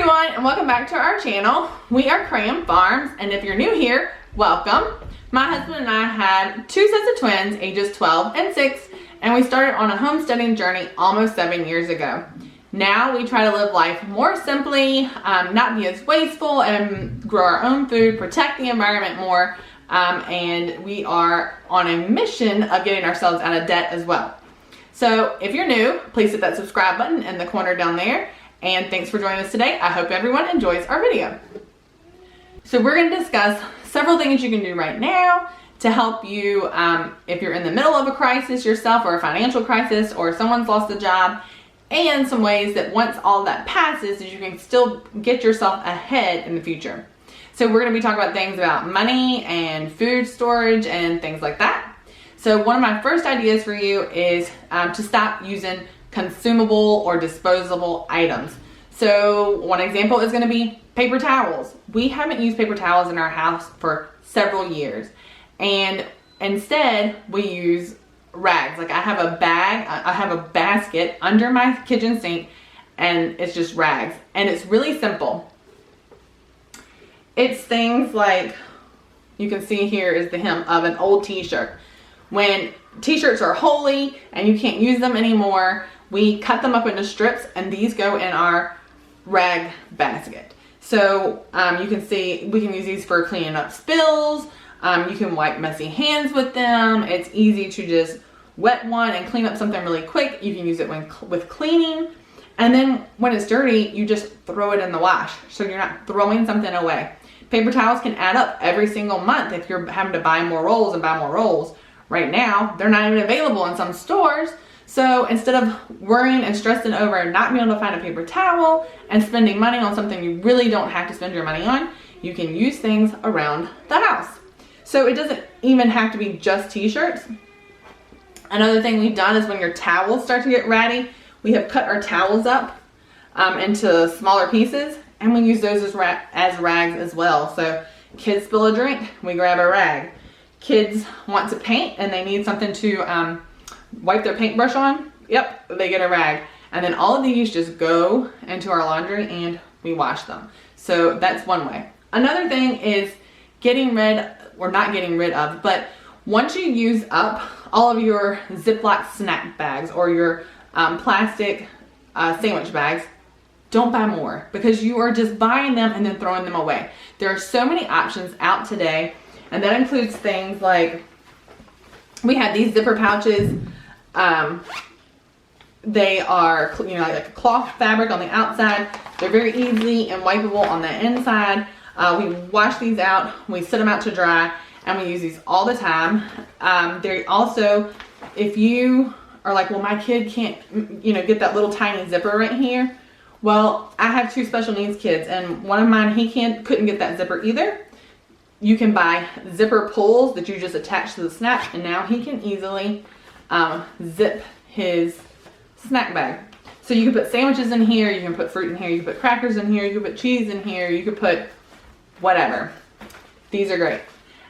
everyone, and welcome back to our channel. We are Crayon Farms, and if you're new here, welcome. My husband and I had two sets of twins, ages 12 and 6, and we started on a homesteading journey almost 7 years ago. Now we try to live life more simply, not be as wasteful, and grow our own food, protect the environment more, and we are on a mission of getting ourselves out of debt as well. So if you're new, please hit that subscribe button in the corner down there. And thanks for joining us today. I hope everyone enjoys our video. So we're going to discuss several things you can do right now to help you if you're in the middle of a crisis yourself, or a financial crisis, or someone's lost a job, and some ways that once all that passes that you can still get yourself ahead in the future. So we're going to be talking about things about money and food storage and things like that. So one of my first ideas for you is to stop using consumable or disposable items. So one example is going to be paper towels. We haven't used paper towels in our house for several years, and instead we use rags. Like I have a basket under my kitchen sink, and it's just rags, and it's really simple. It's things like, you can see here is the hem of an old t-shirt. When t-shirts are holey and you can't use them anymore, we cut them up into strips, and these go in our rag basket. So you can see we can use these for cleaning up spills. You can wipe messy hands with them. It's easy to just wet one and clean up something really quick. You can use it with cleaning. And then when it's dirty, you just throw it in the wash, so you're not throwing something away. Paper towels can add up every single month if you're having to buy more rolls and buy more rolls. Right now, they're not even available in some stores. So instead of worrying and stressing over not being able to find a paper towel and spending money on something you really don't have to spend your money on, you can use things around the house. So it doesn't even have to be just t-shirts. Another thing we've done is when your towels start to get ratty, we have cut our towels up into smaller pieces, and we use those as rags as well. So kids spill a drink, we grab a rag. Kids want to paint and they need something to wipe their paintbrush on, yep, they get a rag. And then all of these just go into our laundry and we wash them. So that's one way. Another thing is not getting rid of, but once you use up all of your Ziploc snack bags or your plastic sandwich bags, don't buy more, because you are just buying them and then throwing them away. There are so many options out today, and that includes things like, we have these zipper pouches. They are, like a cloth fabric on the outside. They're very easy and wipeable on the inside. We wash these out, we set them out to dry, and we use these all the time. They also, if you are like, well, my kid can't, get that little tiny zipper right here. Well, I have two special needs kids, and one of mine, couldn't get that zipper either. You can buy zipper pulls that you just attach to the snap, and now he can easily zip his snack bag. So you can put sandwiches in here, you can put fruit in here, you can put crackers in here, you can put cheese in here, you can put whatever. These are great.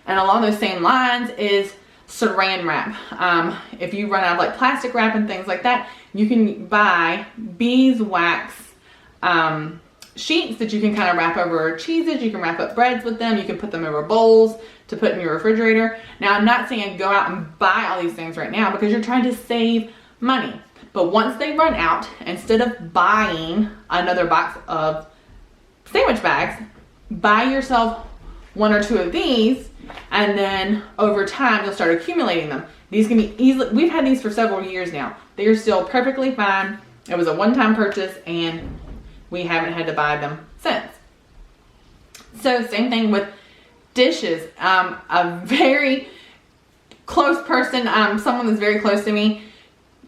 And along those same lines is saran wrap. If you run out of like plastic wrap and things like that, you can buy beeswax sheets that you can kind of wrap over cheeses. You can wrap up breads with them. You can put them over bowls to put in your refrigerator. Now, I'm not saying go out and buy all these things right now, because you're trying to save money. But once they run out, instead of buying another box of sandwich bags, buy yourself one or two of these, and then over time you'll start accumulating them. These can be easily, we've had these for several years now. They are still perfectly fine. It was a one-time purchase, and we haven't had to buy them since. So same thing with dishes. A very close person, someone that's very close to me,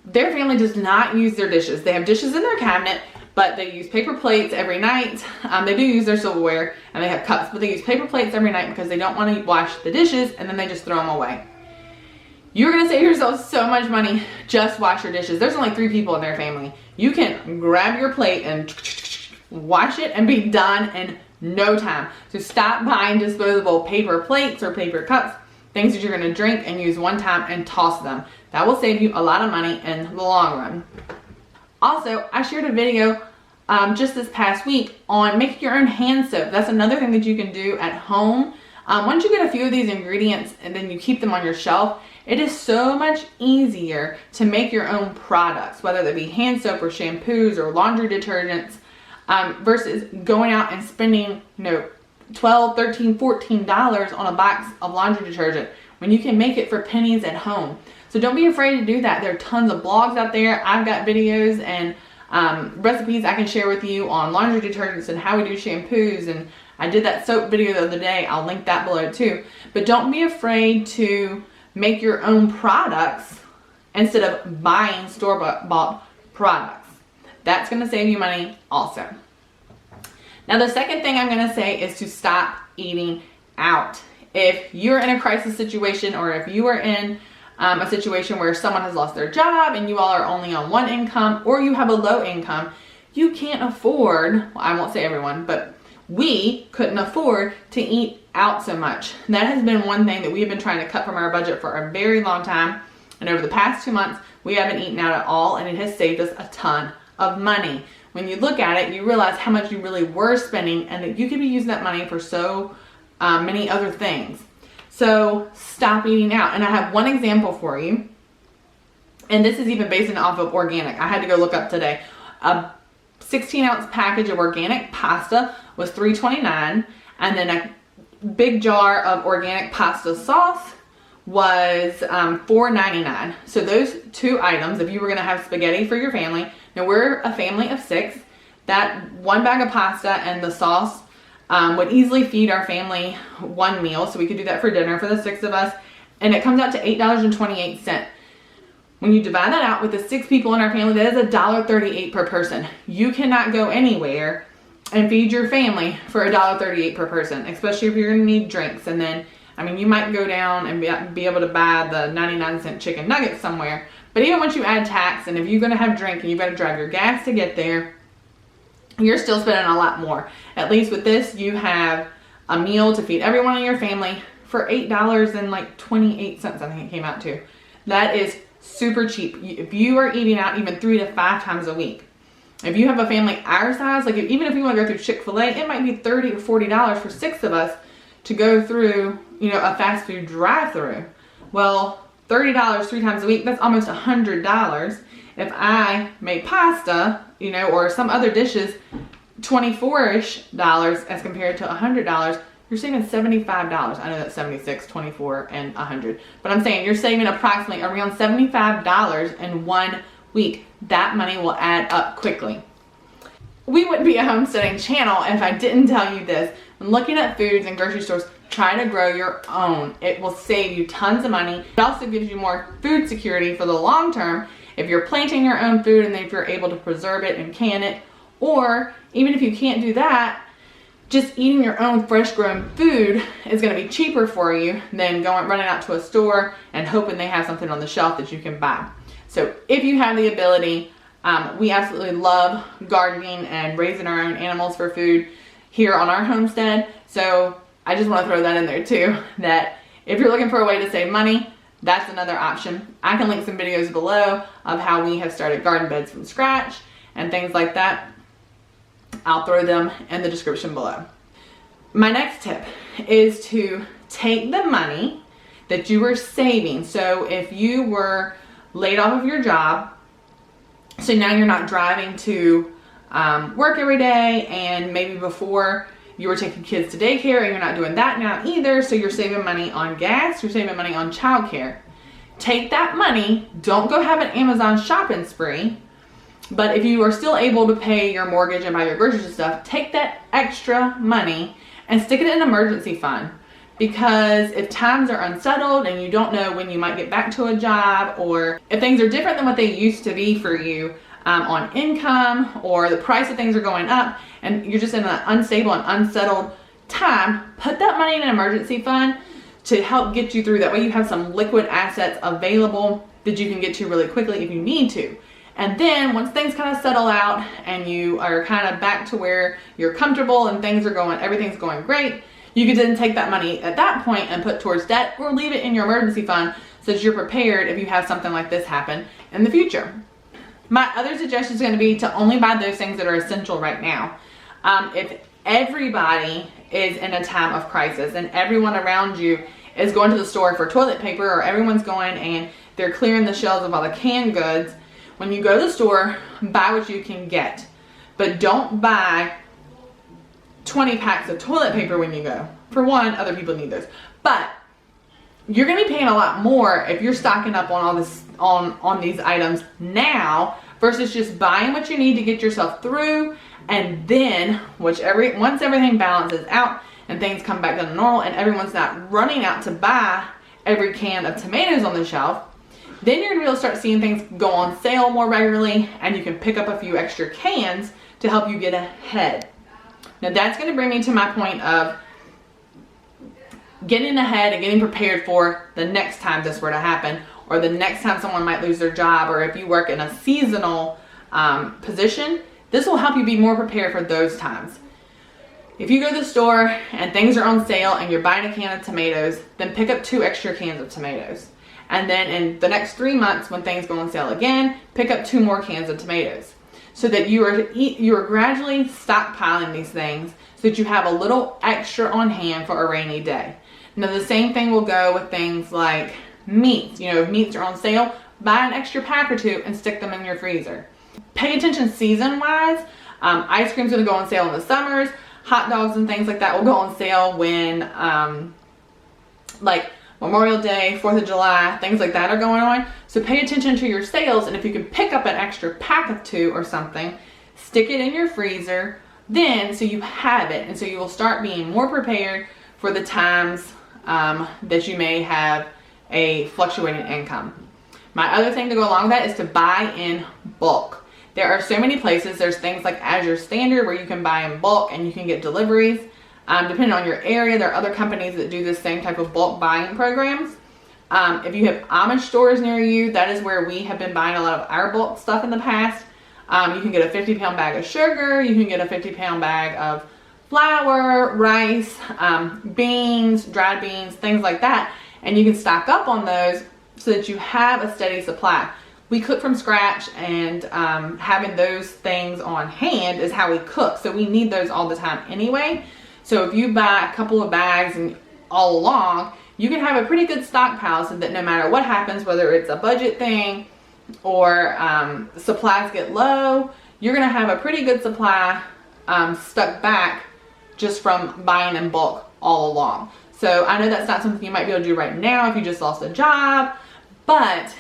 their family does not use their dishes. They have dishes in their cabinet, but they use paper plates every night. They do use their silverware, and they have cups, but they use paper plates every night because they don't want to wash the dishes, and then they just throw them away. You're going to save yourself so much money. Just wash your dishes. There's only 3 people in their family. You can grab your plate and wash it and be done in no time. So stop buying disposable paper plates or paper cups, things that you're going to drink and use one time, and toss them. That will save you a lot of money in the long run. Also, I shared a video just this past week on making your own hand soap. That's another thing that you can do at home. Once you get a few of these ingredients and then you keep them on your shelf, it is so much easier to make your own products, whether they be hand soap or shampoos or laundry detergents, versus going out and spending, $12, $13, $14 on a box of laundry detergent when you can make it for pennies at home. So don't be afraid to do that. There are tons of blogs out there. I've got videos and recipes I can share with you on laundry detergents and how we do shampoos, and I did that soap video the other day. I'll link that below too. But don't be afraid to make your own products instead of buying store-bought products. That's going to save you money also. Now the second thing I'm going to say is to stop eating out. If you're in a crisis situation, or if you are in a situation where someone has lost their job and you all are only on one income, or you have a low income, you can't afford, well, I won't say everyone, but we couldn't afford to eat out so much. That has been one thing that we have been trying to cut from our budget for a very long time. And over the past 2 months, we haven't eaten out at all, and it has saved us a ton of money. When you look at it, you realize how much you really were spending, and that you could be using that money for so many other things. So stop eating out. And I have one example for you. And this is even based off of organic. I had to go look up today. A 16-ounce package of organic pasta was $3.29, and then a big jar of organic pasta sauce was $4.99. So those two items, if you were going to have spaghetti for your family, now we're a family of 6, that one bag of pasta and the sauce would easily feed our family one meal. So we could do that for dinner for the 6 of us, and it comes out to $8.28. When you divide that out with the 6 people in our family, that is $1.38 per person. You cannot go anywhere and feed your family for $1.38 per person, especially if you're going to need drinks. And then, I mean, you might go down and be able to buy the 99-cent chicken nuggets somewhere. But even once you add tax, and if you're going to have drink and you've got to drive your gas to get there, you're still spending a lot more. At least with this, you have a meal to feed everyone in your family for $8.28, I think it came out to. That is super cheap. If you are eating out even 3 to 5 times a week, if you have a family our size, like even if you want to go through Chick-fil-A, it might be $30 or $40 for 6 of us to go through, a fast food drive-through. Well, $30 3 times a week, that's almost $100. If I made pasta, or some other dishes, $24-ish as compared to $100, you're saving $75. I know that's 76, 24, and 100. But I'm saying you're saving approximately around $75 in 1 week. That money will add up quickly. We wouldn't be a homesteading channel if I didn't tell you this. When looking at foods in grocery stores, try to grow your own. It will save you tons of money. It also gives you more food security for the long term if you're planting your own food and if you're able to preserve it and can it. Or even if you can't do that, just eating your own fresh grown food is going to be cheaper for you than running out to a store and hoping they have something on the shelf that you can buy. So if you have the ability, we absolutely love gardening and raising our own animals for food here on our homestead. So I just want to throw that in there too, that if you're looking for a way to save money, that's another option. I can link some videos below of how we have started garden beds from scratch and things like that. I'll throw them in the description below. My next tip is to take the money that you were saving. So if you were laid off of your job, so now you're not driving to work every day, and maybe before you were taking kids to daycare and you're not doing that now either, so you're saving money on gas, you're saving money on childcare. Take that money, don't go have an Amazon shopping spree, but if you are still able to pay your mortgage and buy your groceries and stuff, take that extra money and stick it in an emergency fund. Because if times are unsettled and you don't know when you might get back to a job, or if things are different than what they used to be for you on income, or the price of things are going up and you're just in an unstable and unsettled time, put that money in an emergency fund to help get you through. That way you have some liquid assets available that you can get to really quickly if you need to. And then once things kind of settle out and you are kind of back to where you're comfortable and everything's going great, you can then take that money at that point and put towards debt, or leave it in your emergency fund so that you're prepared if you have something like this happen in the future. My other suggestion is going to be to only buy those things that are essential right now. If everybody is in a time of crisis and everyone around you is going to the store for toilet paper, or everyone's going and they're clearing the shelves of all the canned goods, when you go to the store, buy what you can get. But don't buy 20 packs of toilet paper when you go. For one, other people need those. But you're going to be paying a lot more if you're stocking up on all this on these items now versus just buying what you need to get yourself through, and then once everything balances out and things come back to normal and everyone's not running out to buy every can of tomatoes on the shelf, then you're gonna be able to start seeing things go on sale more regularly, and you can pick up a few extra cans to help you get ahead. Now that's gonna bring me to my point of getting ahead and getting prepared for the next time this were to happen, or the next time someone might lose their job, or if you work in a seasonal position, this will help you be more prepared for those times. If you go to the store and things are on sale and you're buying a can of tomatoes, then pick up 2 extra cans of tomatoes. And then in the next 3 months, when things go on sale again, pick up 2 more cans of tomatoes. So that you are gradually stockpiling these things so that you have a little extra on hand for a rainy day. Now the same thing will go with things like meats. You know, if meats are on sale, buy an extra pack or 2 and stick them in your freezer. Pay attention season-wise. Ice cream's gonna go on sale in the summers. Hot dogs and things like that will go on sale when, like Memorial Day, 4th of July, things like that are going on. So pay attention to your sales, and if you can pick up an extra pack of 2 or something, stick it in your freezer, then so you have it, and so you will start being more prepared for the times that you may have a fluctuating income. My other thing to go along with that is to buy in bulk. There are so many places. There's things like Azure Standard where you can buy in bulk and you can get deliveries. Depending on your area, there are other companies that do this same type of bulk buying programs. If you have Amish stores near you, that is where we have been buying a lot of our bulk stuff in the past. You can get a 50-pound bag of sugar. You can get a 50-pound bag of flour, rice, beans, dried beans, things like that. And you can stock up on those so that you have a steady supply. We cook from scratch, and having those things on hand is how we cook. So we need those all the time anyway. So if you buy a couple of bags and all along, you can have a pretty good stockpile so that no matter what happens, whether it's a budget thing or supplies get low, you're gonna have a pretty good supply stuck back just from buying in bulk all along. So I know that's not something you might be able to do right now if you just lost a job, but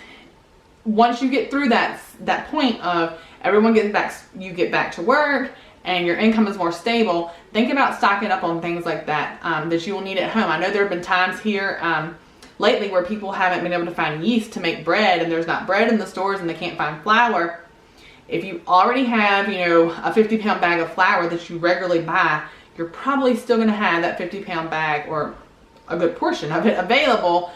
once you get through that point of everyone gets back, you get back to work and your income is more stable, think about stocking up on things like that that you will need at home. I know there have been times here lately where people haven't been able to find yeast to make bread, and there's not bread in the stores and they can't find flour. If you already have, you know, a 50-pound bag of flour that you regularly buy, you're probably still going to have that 50-pound bag or a good portion of it available.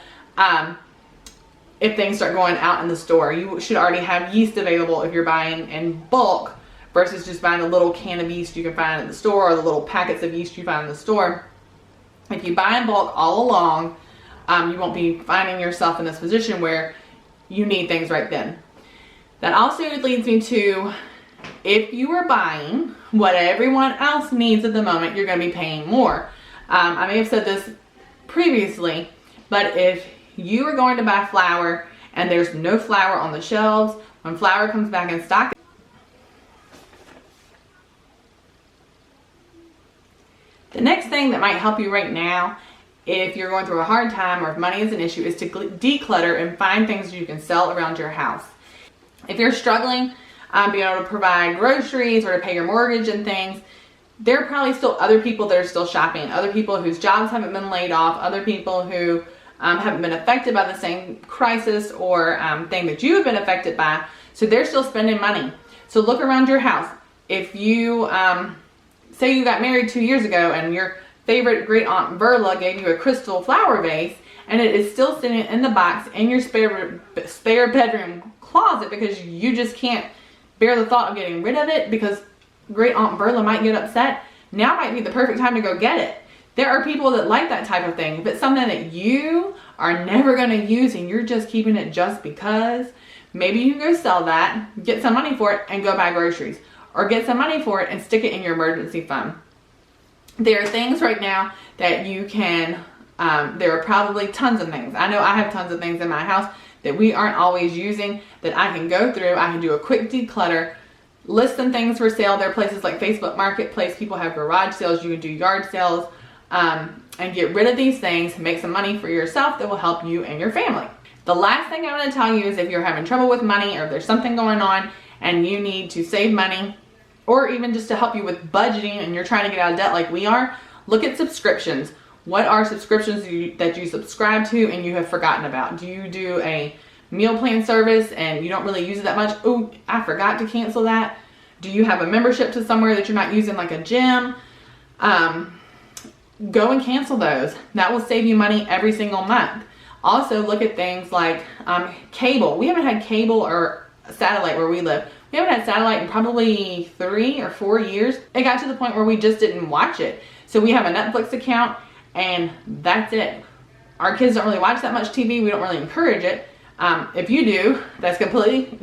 If things start going out in the store, you should already have yeast available if you're buying in bulk versus just buying a little can of yeast you can find in the store, or the little packets of yeast you find in the store. If you buy in bulk all along, you won't be finding yourself in this position where you need things right then. That also leads me to, if you are buying what everyone else needs at the moment, you're going to be paying more. I may have said this previously, but if you are going to buy flour and there's no flour on the shelves, when flour comes back in stock, the next thing that might help you right now, if you're going through a hard time or if money is an issue, is to declutter and find things you can sell around your house. If you're struggling being able to provide groceries or to pay your mortgage and things, there are probably still other people that are still shopping, other people whose jobs haven't been laid off, other people who haven't been affected by the same crisis or thing that you have been affected by. So they're still spending money. So look around your house. If you say you got married 2 years ago and your favorite great aunt Verla gave you a crystal flower vase and it is still sitting in the box in your spare bedroom closet because you just can't bear the thought of getting rid of it because great aunt Verla might get upset, now might be the perfect time to go get it. There are people that like that type of thing. If it's something that you are never going to use and you're just keeping it just because, maybe you can go sell that, get some money for it, and go buy groceries. Or get some money for it and stick it in your emergency fund. There are things right now that you can, there are probably tons of things. I know I have tons of things in my house that we aren't always using that I can go through. I can do a quick declutter, list some things for sale. There are places like Facebook Marketplace. People have garage sales. You can do yard sales, and get rid of these things, make some money for yourself that will help you and your family. The last thing I want to tell you is if you're having trouble with money, or if there's something going on and you need to save money, or even just to help you with budgeting and you're trying to get out of debt like we are, look at subscriptions. What are subscriptions that you subscribe to and you have forgotten about? Do you do a meal plan service and you don't really use it that much? Oh, I forgot to cancel that. Do you have a membership to somewhere that you're not using, like a gym? Go and cancel those. That will save you money every single month. Also, look at things like cable. We haven't had cable or satellite where we live. We haven't had satellite in probably 3 or 4 years. It got to the point where we just didn't watch it. So we have a Netflix account and that's it. Our kids don't really watch that much TV. We don't really encourage it. If you do, that's completely,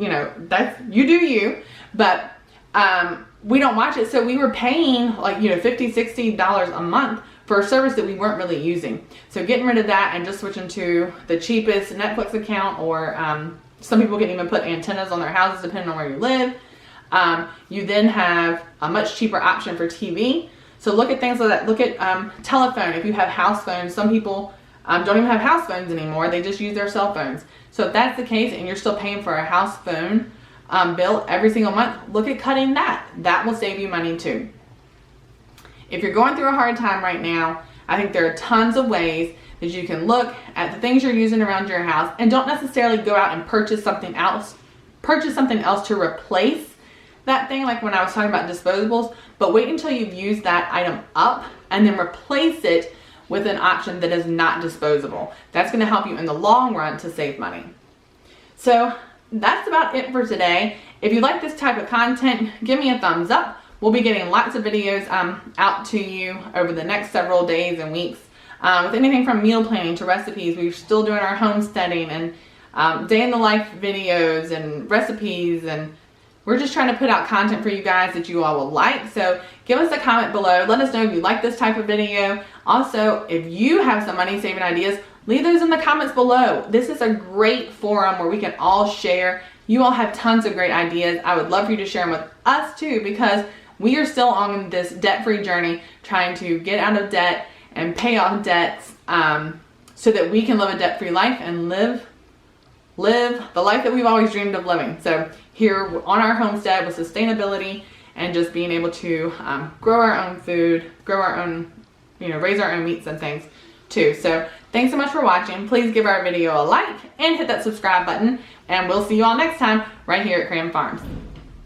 that's, you do you. But we don't watch it. So we were paying like, $50, $60 a month for a service that we weren't really using. So getting rid of that and just switching to the cheapest Netflix account, or some people can even put antennas on their houses depending on where you live. You then have a much cheaper option for TV. So look at things like that. Look at telephone. If you have house phones, some people don't even have house phones anymore. They just use their cell phones. So if that's the case and you're still paying for a house phone bill every single month, look at cutting that. That will save you money too. If you're going through a hard time right now, I think there are tons of ways that you can look at the things you're using around your house, and don't necessarily go out and purchase something else. Purchase something else to replace that thing, like when I was talking about disposables, but wait until you've used that item up and then replace it with an option that is not disposable. That's going to help you in the long run to save money. So that's about it for today. If you like this type of content, give me a thumbs up. We'll be getting lots of videos out to you over the next several days and weeks with anything from meal planning to recipes. We're still doing our homesteading and day in the life videos and recipes, and we're just trying to put out content for you guys that you all will like. So give us a comment below. Let us know if you like this type of video. Also, if you have some money saving ideas, leave those in the comments below. This is a great forum where we can all share. You all have tons of great ideas. I would love for you to share them with us too, because we are still on this debt-free journey, trying to get out of debt and pay off debts so that we can live a debt-free life and live the life that we've always dreamed of living. So here on our homestead with sustainability and just being able to grow our own food, grow our own, raise our own meats and things too. So thanks so much for watching. Please give our video a like and hit that subscribe button, and we'll see you all next time right here at Cram Farms.